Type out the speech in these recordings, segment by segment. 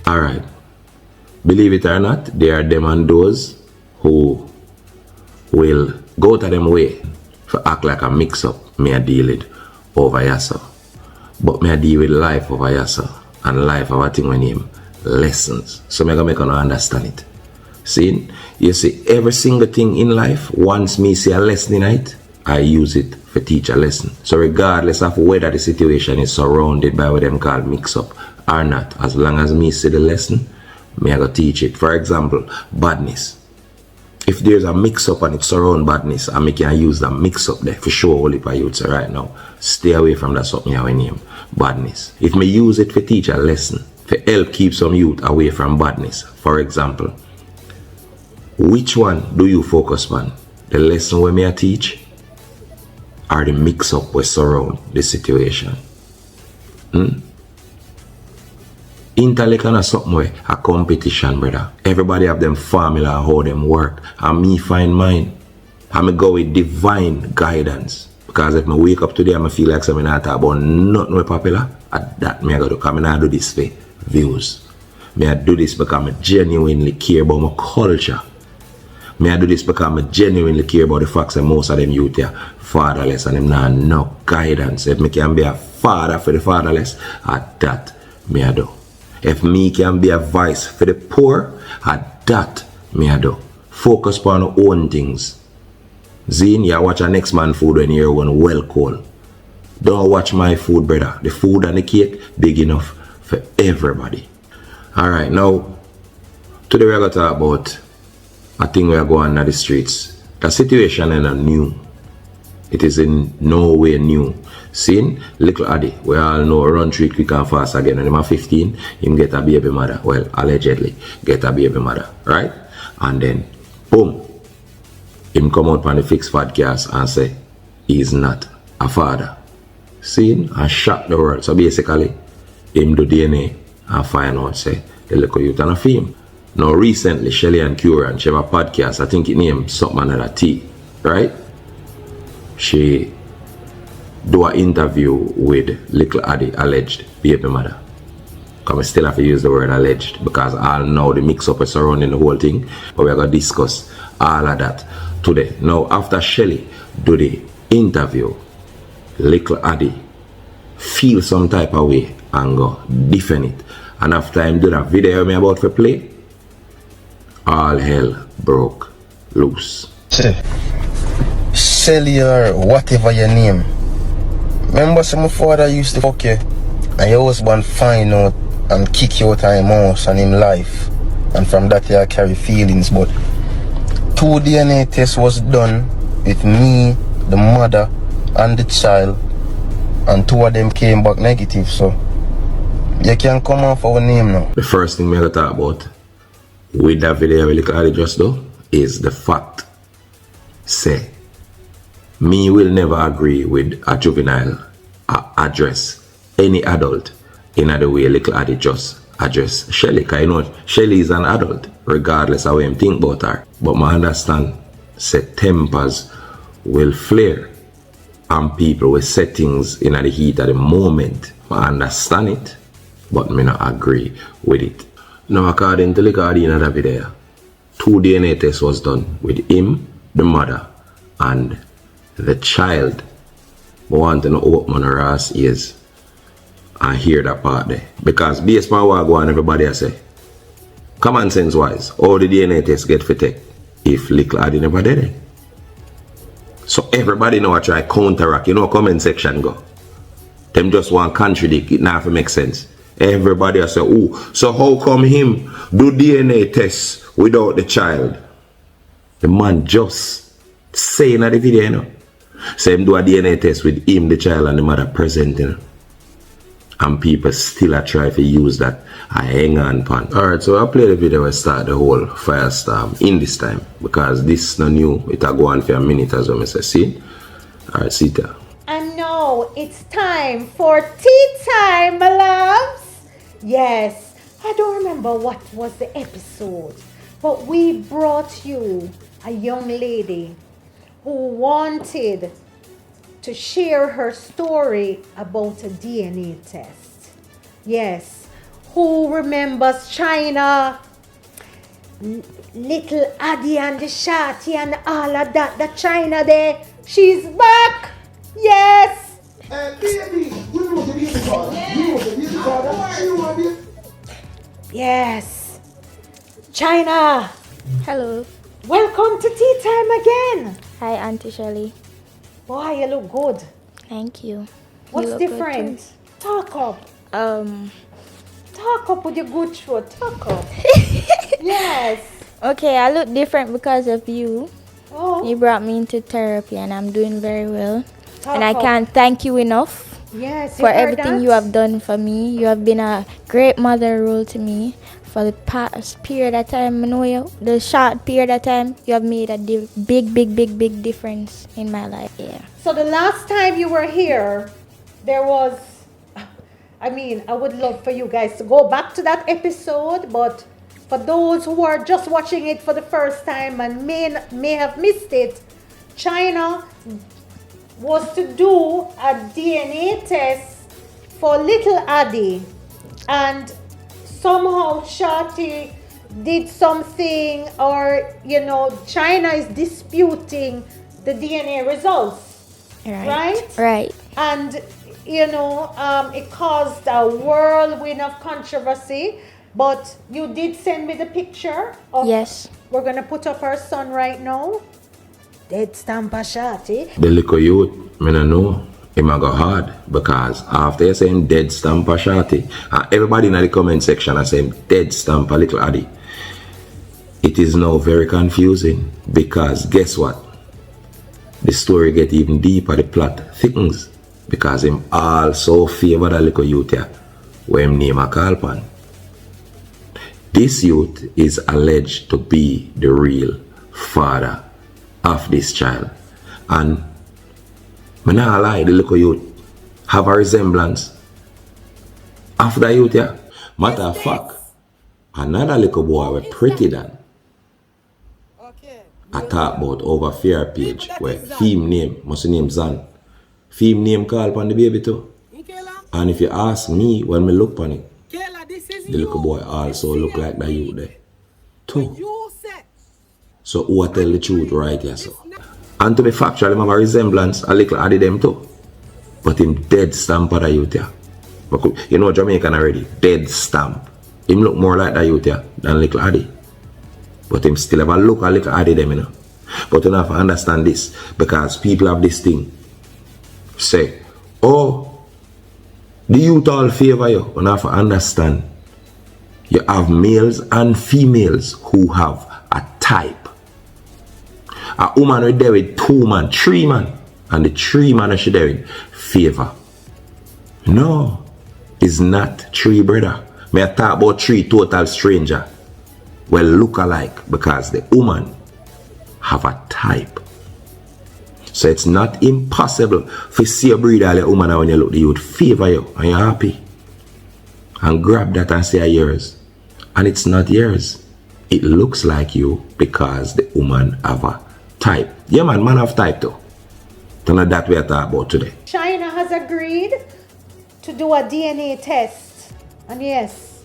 Alright. Believe it or not, there are them and those who will go to them way for act like a mix-up me a deal it over yassa. But me a deal with life over yassa. And life over thing when name lessons. So me gonna make you understand it. See? You see, every single thing in life, once me see a lesson in it, I use it for teach a lesson. So regardless of whether the situation is surrounded by what them call mix-up or not, as long as me see the lesson, me I go teach it. For example, badness. If there's a mix-up and it surround badness, I can use that mix-up there for sure. All if I use it right now, stay away from that something I name badness. If me use it for teach a lesson, for help keep some youth away from badness. For example, which one do you focus on? The lesson where me I teach, or the mix-up where surround the situation? Intellect and something where a competition, brother. Everybody have them formula how them work. And me find mine. And me go with divine guidance. Because if I wake up today and I feel like something I talk about nothing more popular, at that me I go to come and I do this for views. Me I do this because I genuinely care about my culture. Me I do this because I genuinely care about the facts that most of them youth here fatherless and them not no guidance. If me can be a father for the fatherless, at that me I do. If me can be a voice for the poor, at that me I do. Focus on our own things. Zine, you watch a next man food when you're one well cold. Don't watch my food, brother. The food and the cake big enough for everybody. Alright, now today we're going to talk about a thing we're going on the streets. The situation is not new. It is in no way new. Seen little Addi, we all know run street quick and fast again. When he's 15, him get a baby mother. Well, allegedly get a baby mother, right? And then, boom, him come out on the fixed podcast and say he's not a father. Seen and shock the world. So basically, him do DNA and find out say the little youth and a film. Now recently, Shelly and Curran, she have a podcast. I think it named something another T, right? She do an interview with little Addi, alleged baby mother. Because we still have to use the word alleged because all know the mix-up is surrounding the whole thing. But we're going to discuss all of that today. Now, after Shelly do the interview, little Addi feel some type of way and go defend it. And after him do that video me about to play, all hell broke loose. Shelly or whatever your name. Remember some father used to fuck you and your husband find out and kick you out of him house and him life. And from that you carry feelings. But 2 DNA tests was done with me, the mother and the child, and 2 of them came back negative. So you can come off our name now. The first thing we're going to talk about with that video we look at it just though is the fact say me will never agree with a juvenile address any adult in the way little Addi just address Shelly. Because you know Shelly is an adult regardless of how you think about her. But I understand say tempers will flare and people will set things in the heat at the moment. I understand it, but I not agree with it. Now according to little Addi in that video, 2 DNA tests was done with him, the mother, and the child. But want to know open my ass is and hear that part there. Because based on what I go on everybody I say, common sense wise, all the DNA tests get for take if little Addi never did it. So everybody know I try counteract, you know comment section go. Them just want contradict, it not make sense. Everybody I say, oh, so how come him do DNA tests without the child? The man just saying at the video, you know. Say him do a DNA test with him, the child, and the mother present, you know. And people still are trying to use that. I hang on pan. Alright, so I play the video and start the whole firestorm in this time. Because this is not new. It'll go on for a minute as well, Mr. See? Alright, see ya. And now it's time for tea time, my loves. Yes, I don't remember what was the episode, but we brought you a young lady who wanted to share her story about a DNA test. Yes, who remembers China, little Addi and the Shorty and all of that, the China there, she's back. Yes. Baby, you know the baby father. You know the baby father. You know the Yes. China, Hello. welcome to tea time again. Hi, Auntie Shirley. Boy, you look good. Thank you. What's You look good different? Talk up. too. Talk up with your good throat. Talk up. Yes. Okay, I look different because of you. Oh. You brought me into therapy and I'm doing very well. Talk And I up. can't thank you enough Yes. for heard everything that? you have done for me. You have been a great mother role to me for the past period of time. I know you, the short period of time, you have made a big difference in my life. Yeah. So the last time you were here, there was, I would love for you guys to go back to that episode, but for those who are just watching it for the first time and may have missed it, China was to do a DNA test for little Addi, and somehow Shorty did something, or China is disputing the DNA results, right? And it caused a whirlwind of controversy. But you did send me the picture of. Yes. We're gonna put up our son right now. Dead stamper Shorty. The little youth, me no know, him a go hard because after you saying dead stamp a Shorty, and everybody in the comment section are saying dead stamp a little Addi, it is now very confusing because guess what? The story get even deeper, the plot thickens because him also favor the little youth here, where him name a call upon. This youth is alleged to be the real father of this child, and me nah lie, the little youth have a resemblance of the youth here. Matter of fact, another little boy was pretty than I talk about over fair page where theme name must name Zan. Theme name call upon the baby too. And if you ask me when me look upon it, the little boy also look like the youth there too. So who I tell the truth right here so. And to be factual, him have a resemblance a little Addi them too. But him dead stamp of the youth here. You know Jamaican already, dead stamp. Him look more like the youth here than little Addi. But him still have a look a little Addi them, But you have to understand this, because people have this thing. Say, oh, the youth all favor you. You have to understand. You have males and females who have a type. A woman will there with 2 man, 3 man, and the 3 man she there with favor. No, it's not 3 brother. May I talk about 3 total stranger. Well, look alike because the woman have a type. So it's not impossible for see a breed all the woman and when you look the youth favor you and you're happy. And grab that and say yours. And it's not yours. It looks like you because the woman have a type. Yeah man have type too. So not that we are talking about today. China has agreed to do a DNA test. And yes,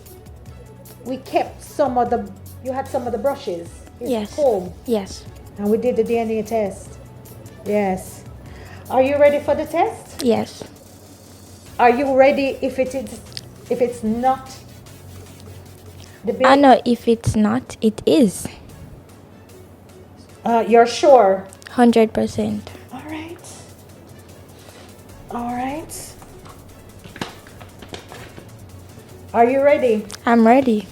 we kept some of the, you had some of the brushes. Yes. Comb. Yes. And we did the DNA test. Yes. Are you ready for the test? Yes. Are you ready if it's not the baby? I know if it's not, it is. You're sure? 100%. All right. All right. Are you ready? I'm ready.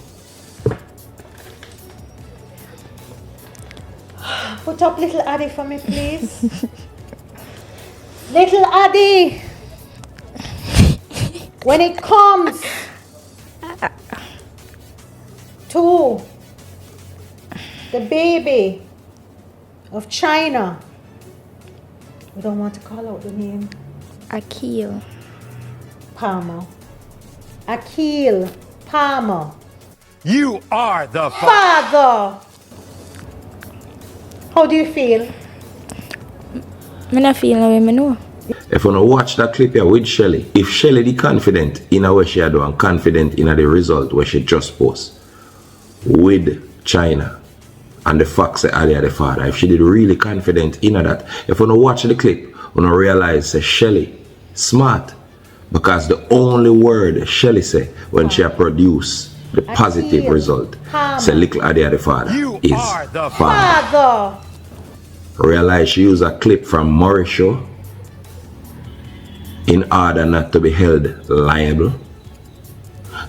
Put up little Addi for me, please. Little Addi. When it comes to the baby of China, we don't want to call out the name. Akil. Palmer. Akil Palmer. You are the Father. How do you feel? I don't feel no way, I know. If you want to watch that clip here with Shelly, if Shelly the confident in what she do and confident in the result where she just post with China and the facts that Addi are the father, if she did really confident in that, if you want to watch the clip, you want to realize that Shelly smart, because the only word Shelly say when she produce the positive result, say little Addi are the father You is are the Father. Realize she used a clip from Murray show in order not to be held liable.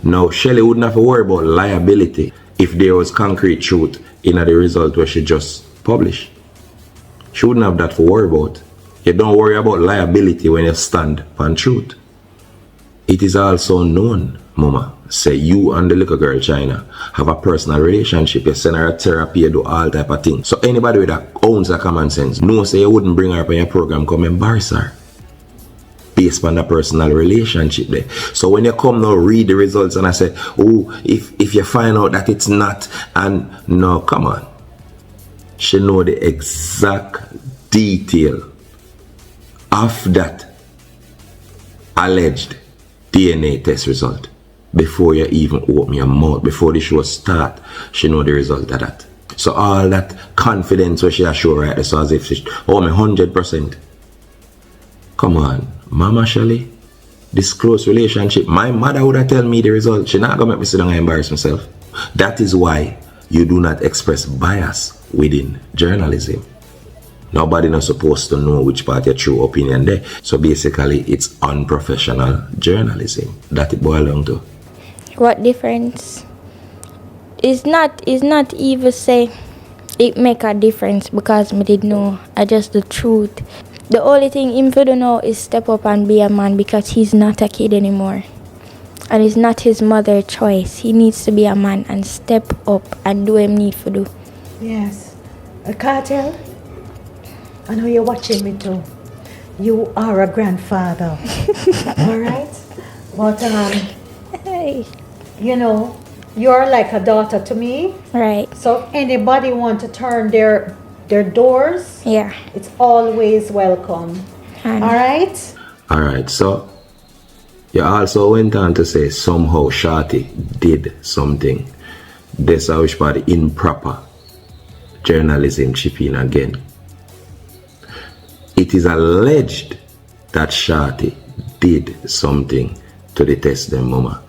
Now, Shelly wouldn't have to worry about liability if there was concrete truth in the result where she just published. She wouldn't have that to worry about. You don't worry about liability when you stand on truth. It is also known, Mama, say you and the little girl China have a personal relationship. You send her a therapy, you do all type of things. So anybody with that owns a common sense knows say you wouldn't bring her up in your program, come embarrass her based on the personal relationship there. So when you come now read the results and I say, oh, if you find out that it's not, and no, come on. She know the exact detail of that alleged DNA test result before you even open your mouth, before the show start. She know the result of that. So all that confidence where she assure right there, so as if she, oh, me 100%. Come on, Mama Shelly, this close relationship, my mother would have tell me the result. She not gonna make me sit down and embarrass myself. That is why you do not express bias within journalism. Nobody not supposed to know which part your true opinion there. So basically, it's unprofessional journalism that it boils down to. What difference? It's not even say it make a difference because me did know. I just the truth. The only thing him for do know is step up and be a man because he's not a kid anymore. And it's not his mother's choice. He needs to be a man and step up and do him need to do. Yes. Cartel, I know you're watching me too. You are a grandfather. Alright? But Hey. you know, you're like a daughter to me. Right. So if anybody want to turn their doors, Yeah. it's always welcome. And Alright? Alright, so you also went on to say somehow Shorty did something. That's how which part improper journalism chip in again. It is alleged that Shorty did something to the test them, Mama.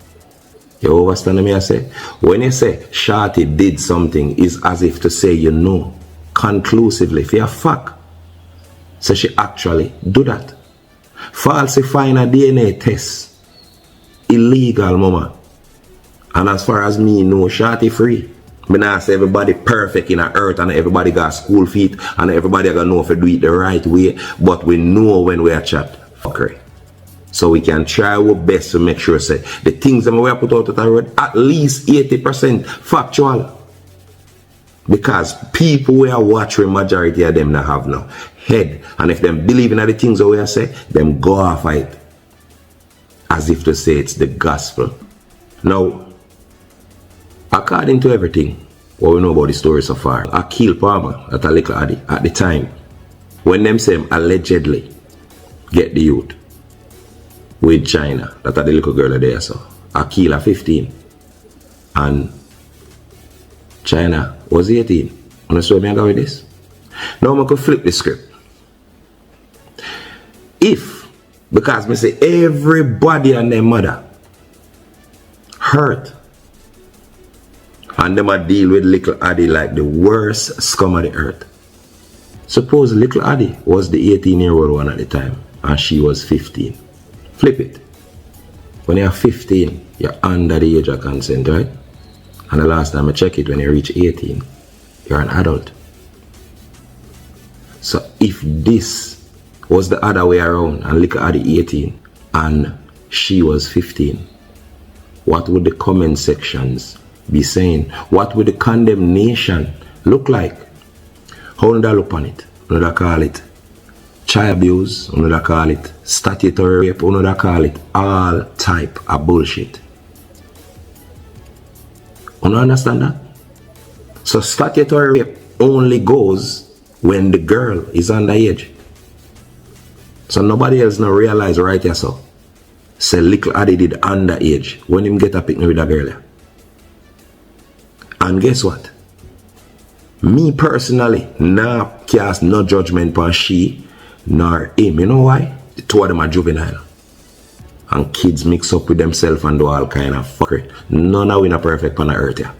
You understand me? I say? When you say Shorty did something, is as if to say you know conclusively for a fact. So she actually do that. Falsifying a DNA test illegal, Mama. And as far as me know, Shorty free. Me not say everybody perfect in the earth and everybody got school feet and everybody gonna know if you do it the right way, but we know when we are chat fuckery. So we can try our best to make sure say the things that we put out the road at least 80% factual. Because people we are watching, majority of them not have no head. And if them believe in the things that we are say, them go off it as if to say it's the gospel. Now, according to everything what we know about the story so far, I killed Palmer at a little Addi at the time when them say allegedly get the youth with China, that are the little girl there. So I killed her 15 and China was 18. Understand me I go with this? Now I could flip the script. If, because me say everybody and their mother hurt and them a deal with little Addi like the worst scum of the earth. Suppose little Addi was the 18-year-old one at the time and she was 15. Flip it. When you're 15, you're under the age of consent, right? And the last time I check it, when you reach 18, you're an adult. So if this was the other way around and little Addi 18 and she was 15, what would the comment sections be saying? What would the condemnation look like? How would I look on it? Would I call it child abuse? Would I call it statutory rape? Would I call it all type of bullshit? You understand that? So statutory rape only goes when the girl is underage. So nobody else no realize right here so. Say little Addi did underage when him get a picnic with a girl. And guess what? Me personally, nah cast no judgment on she nor him. You know why? The two of them are juvenile. And kids mix up with themselves and do all kind of fuckery. None of we not perfect on the earth here.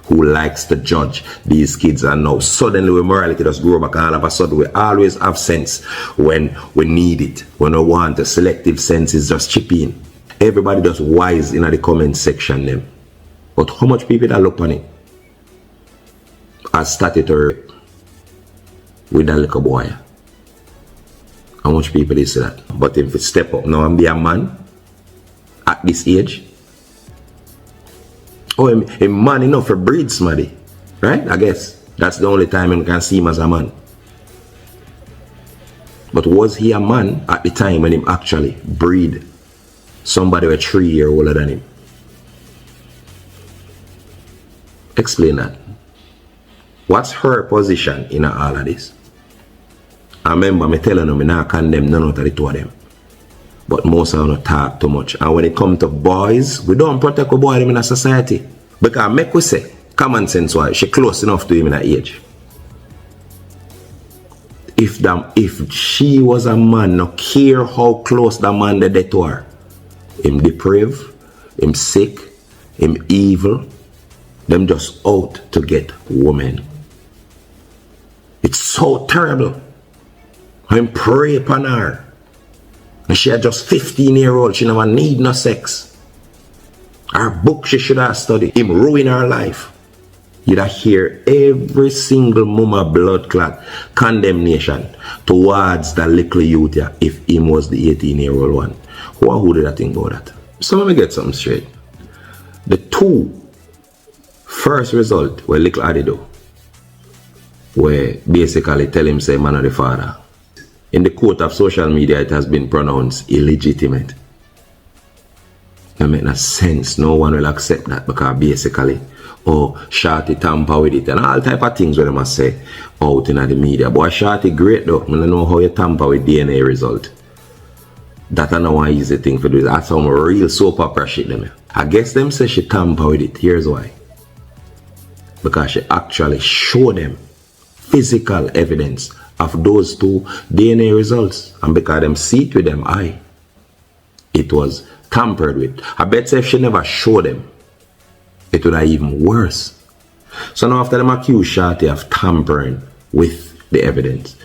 Who likes to judge these kids, and now suddenly we morality just grow back, and all of a sudden we always have sense when we need it. When we want the selective sense is just chip in. Everybody just wise in the comment section them. But how much people that look on it as statutory with that little boy? How much people they say that? But if it step up now and be a man at this age, oh, a man enough for breed somebody, right? I guess that's the only time you can see him as a man. But was he a man at the time when him actually breed somebody who was 3 years older than him? Explain that. What's her position in all of this? I remember me telling them I not condemn none of the two of them. But most of them don't talk too much. And when it comes to boys, we don't protect a boy in a society. Because make we say, common sense wise, she close enough to him in her age. If she was a man, no care how close the man they to her. Him depraved, him sick, him evil, them just out to get women. It's so terrible. Him prey upon her. And she had just 15-year-old, she never need no sex. Her book she should have studied. Him ruin her life. You'd hear every single mama blood clot condemnation towards the little youth here if him was the 18-year-old one. Who did I think about that? So let me get something straight. The two first result where little Addi do, where basically tell him say man of the father. In the court of social media, it has been pronounced illegitimate. That make no sense. No one will accept that because basically, oh, Shorty tamper with it and all type of things where they must say out in the media. Boy, Shorty great though. I don't know how you tamper with DNA result. That I know one easy thing for do. That's some real soap opera shit them. I guess them say she tamper with it. Here's why. Because she actually showed them physical evidence of those two DNA results, and because them see it with them eye, it was tampered with. I bet if she never showed them, it would have even worse. So now after them accuse Shorty of tampering with the evidence,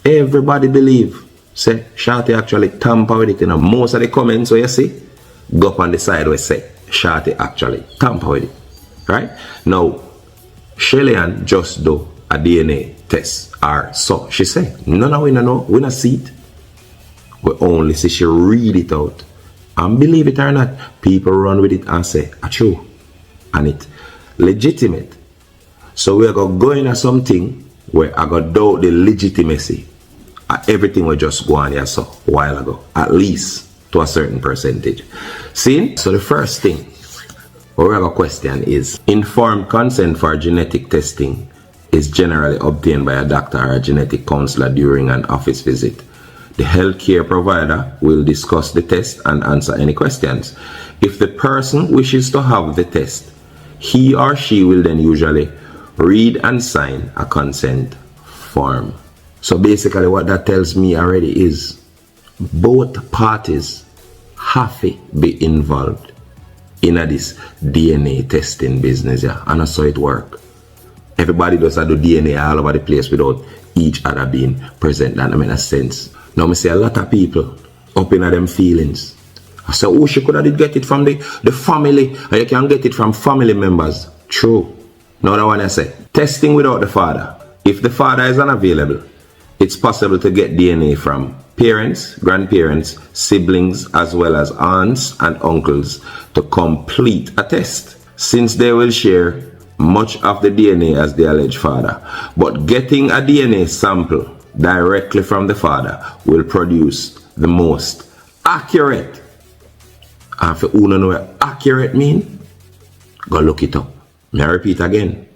everybody believe say Shorty actually tampered with it. In most of the comments where you see go up on the side where say Shorty actually tampered with it. Right? Now Shelly-Ann just do a DNA test, or so she said. None of we know, we not see it. We only see she read it out. And believe it or not, people run with it and say, true. And it legitimate. So we are going to go into something where I got doubt the legitimacy of everything we just go on here so a while ago. At least to a certain percentage. See? So the first thing we have a question is, informed consent for genetic testing is generally obtained by a doctor or a genetic counselor during an office visit. The healthcare provider will discuss the test and answer any questions. If the person wishes to have the test, he or she will then usually read and sign a consent form. So basically what that tells me already is both parties have to be involved in this DNA testing business, yeah, and that's how it works. Everybody does do DNA all over the place without each other being present. That makes no sense. Now I see a lot of people up in them feelings. I say, oh, she could have get it from the family, and you can get it from family members. True. Now that one I say, testing without the father. If the father is unavailable, it's possible to get DNA from parents, grandparents, siblings, as well as aunts and uncles to complete a test, since they will share much of the DNA as the alleged father. But getting a DNA sample directly from the father will produce the most accurate. And if you don't know what accurate mean, go look it up. May I repeat again.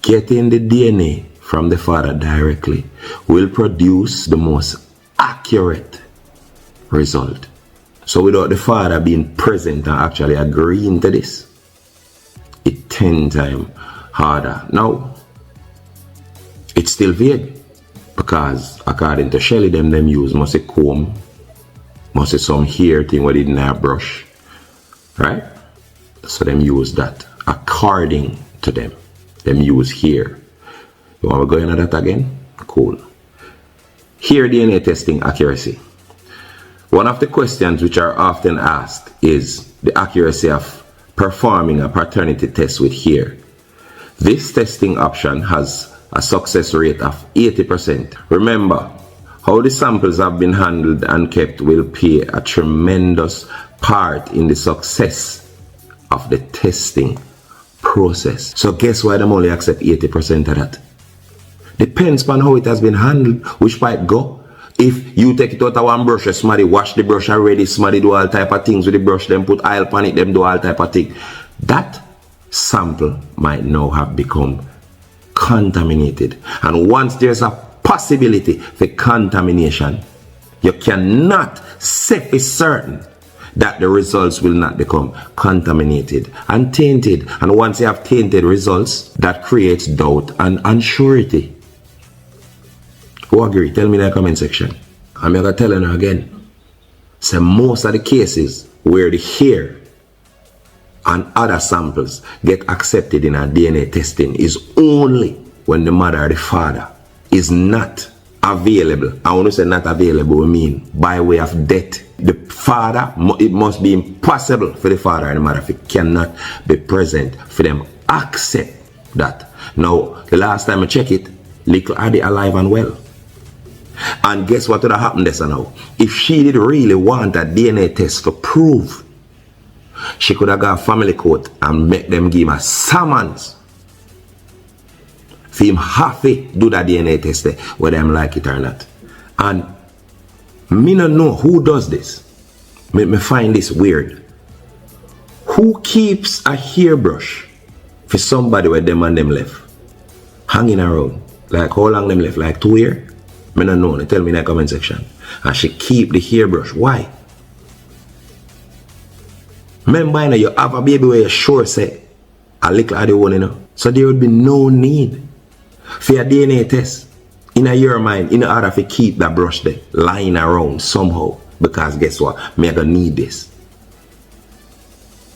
Getting the DNA from the father directly will produce the most accurate result. So without the father being present and actually agreeing to this, it's 10 times harder. Now, it's still vague because according to Shelly, them use must a comb, must have some hair thing where they didn't have brush, right? So them use that according to them. Them use hair. You want to go into that again? Cool. Hair DNA testing accuracy. One of the questions which are often asked is the accuracy of performing a paternity test with hair. This testing option has a success rate of 80%. Remember, how the samples have been handled and kept will play a tremendous part in the success of the testing process. So guess why them only accept 80% of that? Depends on how it has been handled, which might go. If you take it out of one brush, somebody wash the brush already, somebody do all type of things with the brush, them put oil on it, them do all type of thing. That sample might now have become contaminated. And once there's a possibility for contamination, you cannot say for certain that the results will not become contaminated and tainted. And once you have tainted results, that creates doubt and unsurety. Who agree? Tell me in the comment section. I'm going to tell you again. So most of the cases where the hair and other samples get accepted in a DNA testing is only when the mother or the father is not available. I want to say not available, we mean by way of death. The father, it must be impossible for the father and the mother if it cannot be present for them accept that. Now, the last time I check it, little Addi alive and well. And guess what would have happened this now? If she did really want a DNA test to prove, she could have got a family court and make them give him a summons for him have to do that DNA test whether them like it or not. And me not know who does this. Me find this weird. Who keeps a hairbrush for somebody where them and them left hanging around? Like how long them left? Like 2 years? Me not know. They tell me in the comment section. And she keep the hairbrush. Why? Remember, you know, you have a baby where you sure say a little of the one, you know. So there would be no need for a DNA test in your mind in order to keep that brush there lying around somehow. Because guess what? Me gonna need this.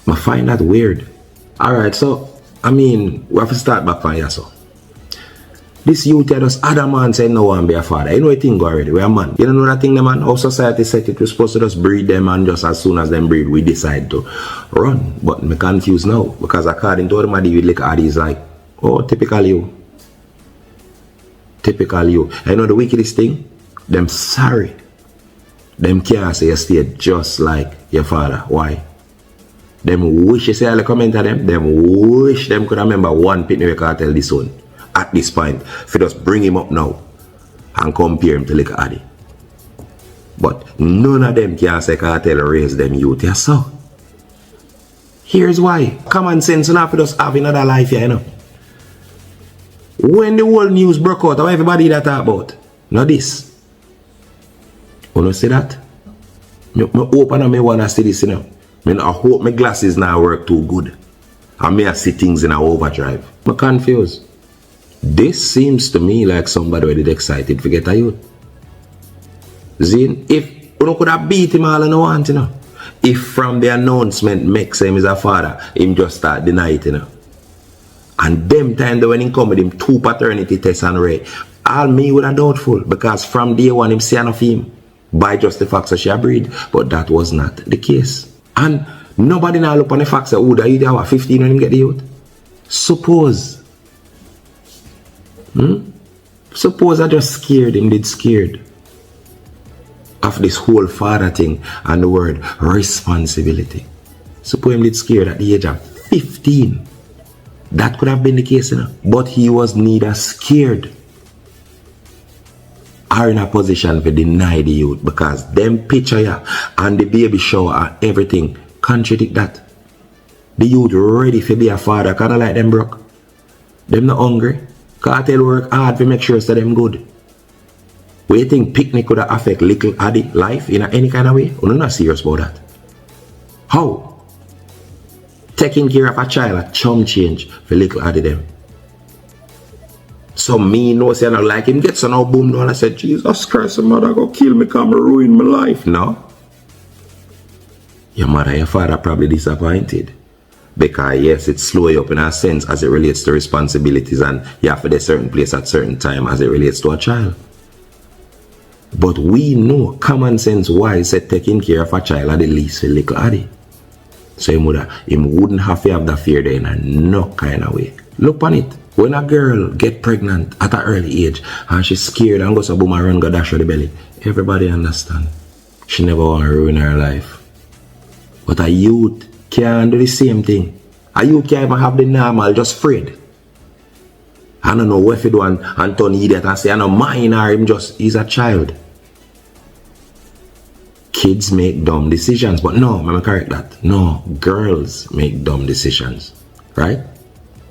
I find that weird. Alright, so I mean, we have to start back from here, so. This youth here does other man say no one be a father. You know a thing already, we a man. You don't know that thing, the man? How society set it, we're supposed to just breed them and just as soon as them breed, we decide to run. But I'm confused now, because according to what you look at is like, oh, typical you. Typical you. You know the wickedest thing? Them sorry. Them can't say you stay just like your father. Why? Them wish, you say all the comment of them wish them could remember one pitney we can tell this one. At this point, if you just bring him up now and compare him to little Addi. But none of them can say cartel raise them youth. Yes, so. Here's why. Common sense enough to just have another life here, you know. When the whole news broke out, how everybody that talk about? Not this. You know see that? I open and I want to see this, you know. I hope my glasses now work too good. And me I see things in a overdrive. I'm confused. This seems to me like somebody already excited to get a youth. Zin, if you could have beat him all and want, you know. If from the announcement makes him as a father, him just start deny it, you know. And them time when he come with him 2 paternity tests and Ray, all me would have doubtful because from day one him see enough him by just the fact that she a breed. But that was not the case. And nobody now look on the facts that would have you what 15 when him get the youth. Suppose. Suppose I just scared him, did scared of this whole father thing and the word responsibility. Suppose him did scared at the age of 15. That could have been the case, you know. But he was neither scared or in a position to deny the youth because them picture ya and the baby shower and everything contradict that. The youth ready to be a father, kinda like them broke. Them not hungry. Cartel work hard to make sure so them good. We think picnic could affect little Addi life in any kind of way? We're not serious about that. How? Taking care of a child a chum change for little Addi them. So me know say I don't like him, get so now boom down. I said, Jesus Christ, my mother go kill me, come ruin my life. No. Your mother and your father probably disappointed. Because yes, it slow you up in a sense as it relates to responsibilities, and you have to be a certain place at certain time as it relates to a child. But we know common sense wise said taking care of a child at the least for little Addi. So him wouldn't have to have that fear there in no kind of way. Look on it. When a girl get pregnant at an early age and she's scared and goes to boom and run go dash her the belly, everybody understand. She never want to ruin her life. But a youth can't do the same thing. A youth can't even have the normal, just afraid. I don't know what if you do and turn idiot and say, I don't mind or he's a child. Kids make dumb decisions, but no, let me correct that. No, girls make dumb decisions, right?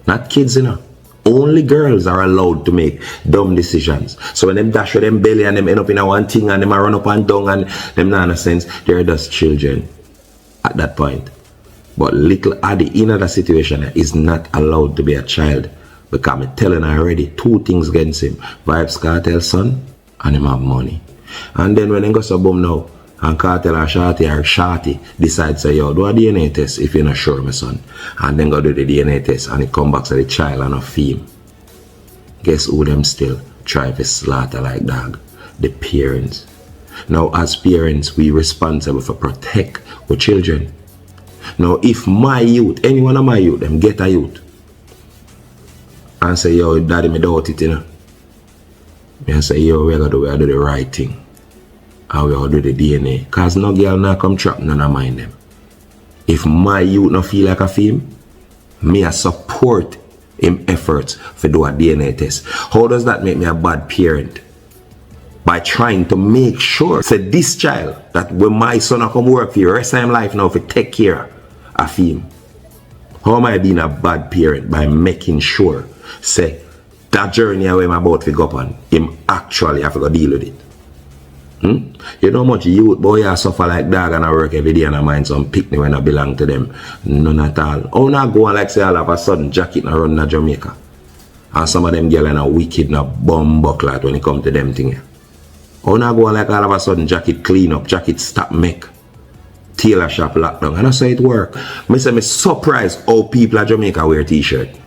Not kids, you know. Only girls are allowed to make dumb decisions. So when them dash with them belly and them end up in a one thing and them run up and down and them not in a sense, they're just children at that point. But little Addi in that situation is not allowed to be a child. Because I'm telling her already, two things against him. Vibes Cartel son and him have money. And then when they go so boom now, and Cartel or Shorty decides say, yo, do a DNA test if you're not sure, my son. And then go do the DNA test and it come back to the child and a feme. Guess who them still try to slaughter like dog? The parents. Now as parents, we responsible for protect our children. Now if my youth, any one of my youth, them get a youth and say, yo, daddy, me doubt it, you know. Me say, yo, we gotta do the right thing. And we all do the DNA. Because no girl not come trap none of mind them. If my youth not feel like a fame, me I support him efforts for do a DNA test. How does that make me a bad parent? By trying to make sure, say this child, that when my son come work for you, rest of his life now, for take care of him. How am I being a bad parent? By making sure, say, that journey where I'm about to go up on, him actually have to go deal with it. You know much youth boy I suffer like dog and I work every day and I mind some picnic when I belong to them. None at all. Oh not go on like say all of a sudden jacket and run to Jamaica. And some of them girl and a wicked and a bum buckler when it come to them thing. Oh not go on like all of a sudden jacket clean up, jacket stop make. Tailor shop lockdown. And that's how it work. Me say me surprised how people at Jamaica wear t-shirt.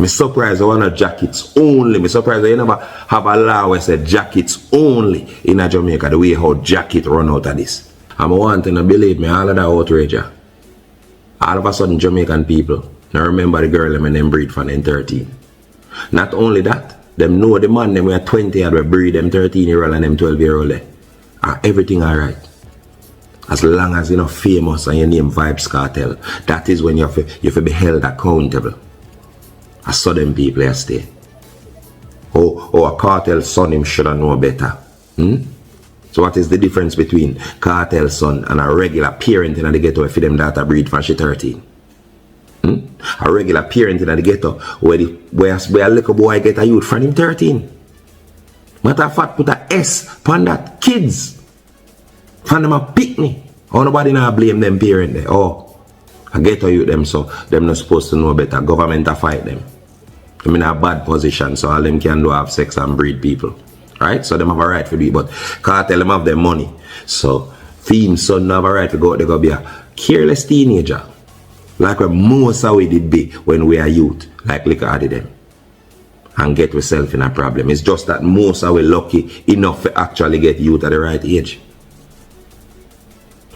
Me surprised I want jackets only. Me surprised I never have a law where say jackets only in a Jamaica, the way how jacket run out of this. I'm wanting to believe me, all of that outrage. All of a sudden Jamaican people, now remember the girl them and them breed from them 13. Not only that, them know the man them were 20 and we breed them 13-year-old and them 12-year-old. Everything alright. As long as you're not famous and your name Vibes Cartel, that is when you have to be held accountable. I saw them people yesterday. Oh, a cartel son him should have known better. So what is the difference between cartel son and a regular parent in the ghetto if them daughter breed from she 13? A regular parent in the ghetto where a little boy get a youth from him 13. Matter of fact, put a S upon that. Kids. From them a picnic. Oh, nobody now blame them parent there. Oh, I get to you them so them not supposed to know better. Government a fight them. I'm in a bad position so all them can do have sex and breed people. Right? So them have a right to do it. But cartel them have their money. So Fiend's son have a right to go out there go be a careless teenager. Like what most of we did be when we are youth. Like little Addi them. And get yourself in a problem. It's just that most of we lucky enough to actually get youth at the right age.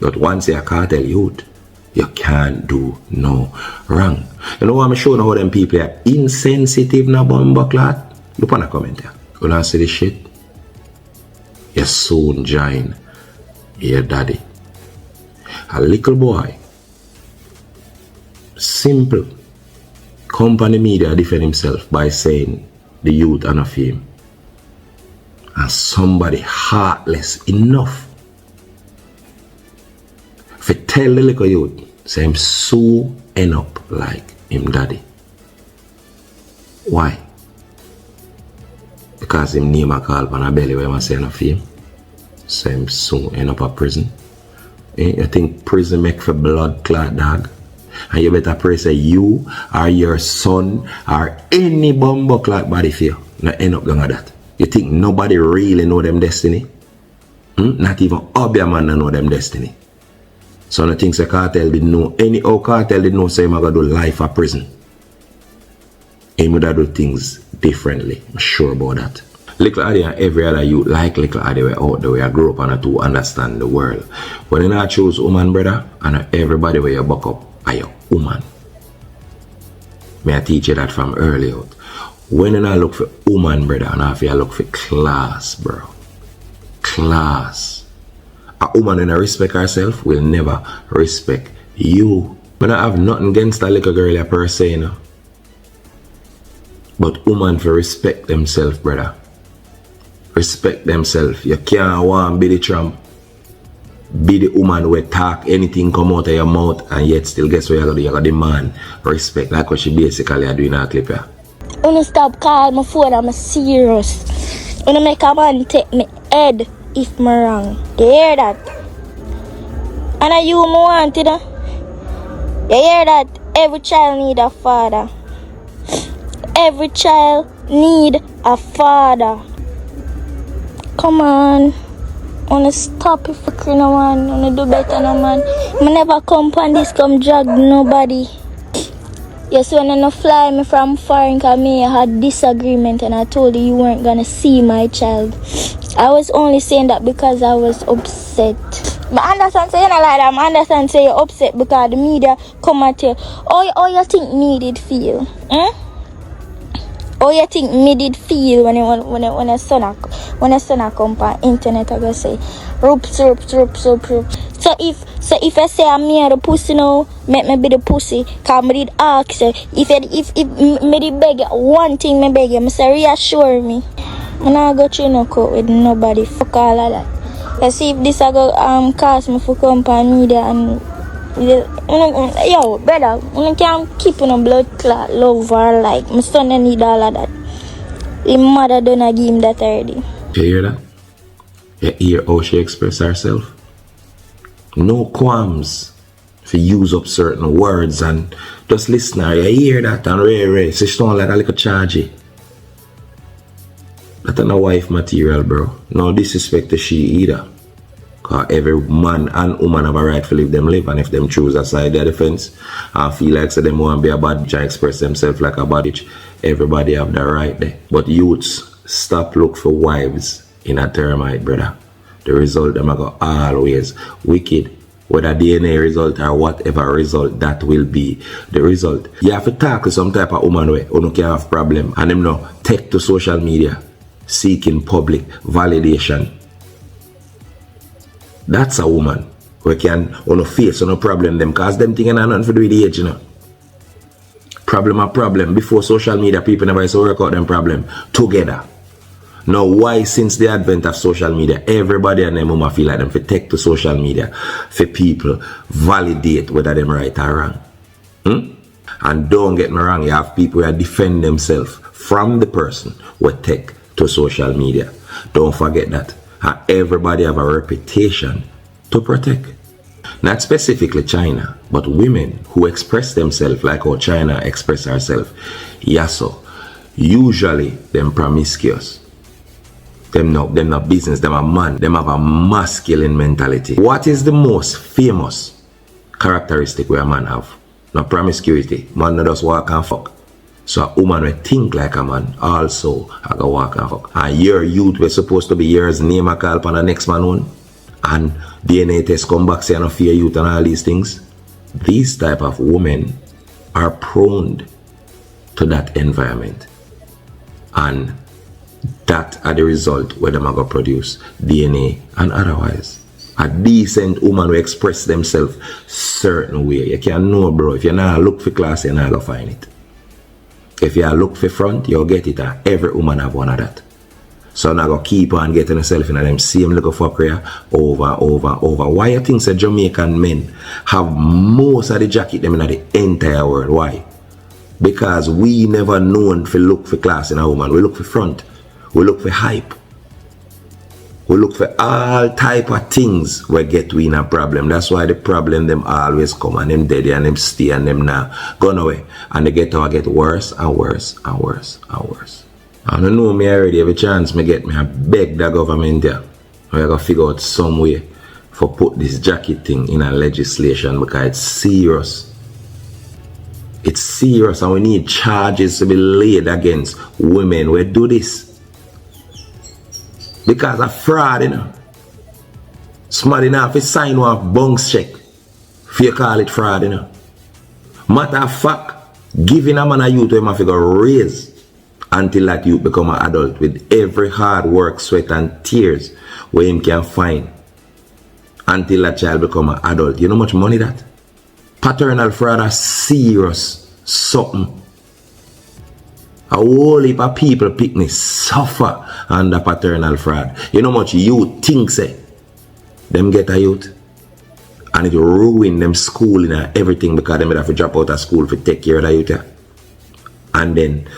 But once you're a cartel youth, you can't do no wrong. You know what I'm showing how them people are insensitive na bomba clot? Look on a comment here. You wanna see this shit? You soon join your daddy. A little boy. Simple. Company media defend himself by saying the youth are not fame. And somebody heartless enough for tell the little youth, say him so end up like him daddy. Why? because him name a call on a belly where I say no for him. So him soon end up a prison. You think prison make for blood clot, dog? And you better pray say you or your son or any bumbo clot body for you not end up going to that. You think nobody really know them destiny? Not even Obia man know them destiny. So I think the cartel did know any cartel did know say I'm gonna do life or prison. He would do things differently. I'm sure about that. Little Addi and every other youth like Little Addi were out there where I grew up and to understand the world. When you not choose woman, brother, and everybody where you buck up are your woman. May I teach you that from early out. When you not look for woman, brother, and if you look for class, bro. Class. A woman who respect herself will never respect you. But I have nothing against a little girl per se, you know. But woman for respect themselves, brother. Respect themselves. You can't want be the tramp. Be the woman who talk anything come out of your mouth and yet still guess what you gotta do? You gotta demand respect. Like what she basically are doing in her clip here. Wanna stop calling my phone, I'm serious. Wanna make a man take me head if me wrong. You hear that? And are you me wanted? You hear that? Every child need a father. Every child need a father. Come on. Wanna stop if you no man. Wanna do better no man. I never come on this come drag nobody. Yes, when I no fly me from foreign cause me I had disagreement and I told you weren't gonna see my child. I was only saying that because I was upset. I understand say you not like that. I understand say you're upset because the media come at you. Oh you think me did feel? Oh you think me did feel when a son come on internet I go say roops. So if I say I'm me the pussy now, make me be the pussy. Cause me did ask you. If me did beg you, one thing me beg you, me say reassure me. I'm not go through no court with nobody. Fuck all of that. You see if this I go cause me for come on media and yo brother, I can't keep no blood clot love or like my son need all of that. His mother don't give him that already. You hear that? You hear how she express herself? No qualms to use up certain words and just listen her. You hear that and ray. So she don't like a little chargy. That ain't a wife material, bro. No disrespect to she either. Cause every man and woman have a right to live them live, and if them choose a side their defense and feel like so them want to be a bad bitch and express themselves like a bad bitch, everybody have the right there. But youths, stop look for wives in a termite, brother. The result them are go always wicked. Whether DNA result or whatever result that will be the result. You have to talk to some type of woman where you can have problem and them no take to social media seeking public validation. That's a woman who can no face no problem them cause them thinking nothing to do with the age, you know. Problem. Before social media people never used to work out them problem together. Now, why since the advent of social media, everybody and them mama feel like them for take to social media for people validate whether them right or wrong. And don't get me wrong, you have people who defend themselves from the person who take to social media. Don't forget that. And everybody have a reputation to protect. Not specifically China, but women who express themselves like how China express herself. Yaso. Usually them promiscuous. Them not business, them a man. Them have a masculine mentality. What is the most famous characteristic where a man have? Not promiscuity. Man not just walk and fuck. So a woman will think like a man also I go walk and fuck. And your youth were supposed to be yours name a call upon the next man one. And DNA test come back say no fear youth and all these things. These type of women are prone to that environment. And that are the result where them are going to produce DNA and otherwise. A decent woman will express themselves certain way. You can't know, bro. If you not look for class, you're not going to find it. If you look for front, you'll get it. And every woman have one of that. So now go keep on getting yourself in them same little fuckery over. Why you think that Jamaican men have most of the jacket them in the entire world? Why? Because we never known to look for class in a woman. We look for front. We look for hype. We look for all type of things we get we in a problem. That's why the problem them always come and them dead and them stay and them now gone away. And the ghetto get worse and worse and worse and worse. I don't know me already. Every chance me get me, I beg the government there. I gotta figure out some way for put this jacket thing in a legislation because it's serious. It's serious and we need charges to be laid against women who do this. Because of fraud, you know. Somebody now if you sign one bunks check, if you call it fraud, you know. Matter of fact, giving a man a youth him have to go raise until that youth become an adult with every hard work, sweat and tears where him can find until that child become an adult. You know how much money that? Paternal fraud are serious something. A whole heap of people picnic suffer under paternal fraud. You know how much youth think say them get a youth and it ruin them schooling and everything because them have to drop out of school to take care of the youth. Yeah? And then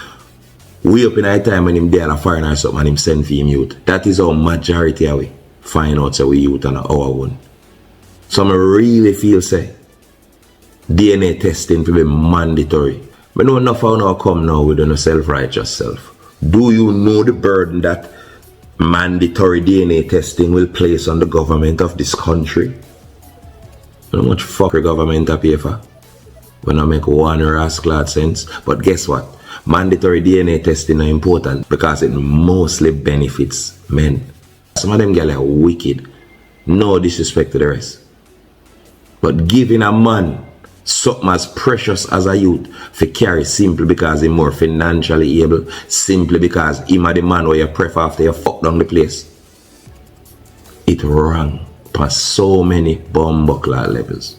way up in a time when him there a foreign or something and him send for him youth. That is how majority of we find out so we youth on our own. So I really feel say DNA testing to be mandatory. But no enough how now come now with a self-righteous self. Do you know the burden that mandatory DNA testing will place on the government of this country? You know how much fuckery government a pay for? When I make one rascal sense. But guess what? Mandatory DNA testing is important because it mostly benefits men. Some of them girls are wicked. No disrespect to the rest. But giving a man something as precious as a youth for carry simply because he's more financially able, simply because him are the man where you prefer after you fuck down the place. It wrong for so many bumbuckler levels.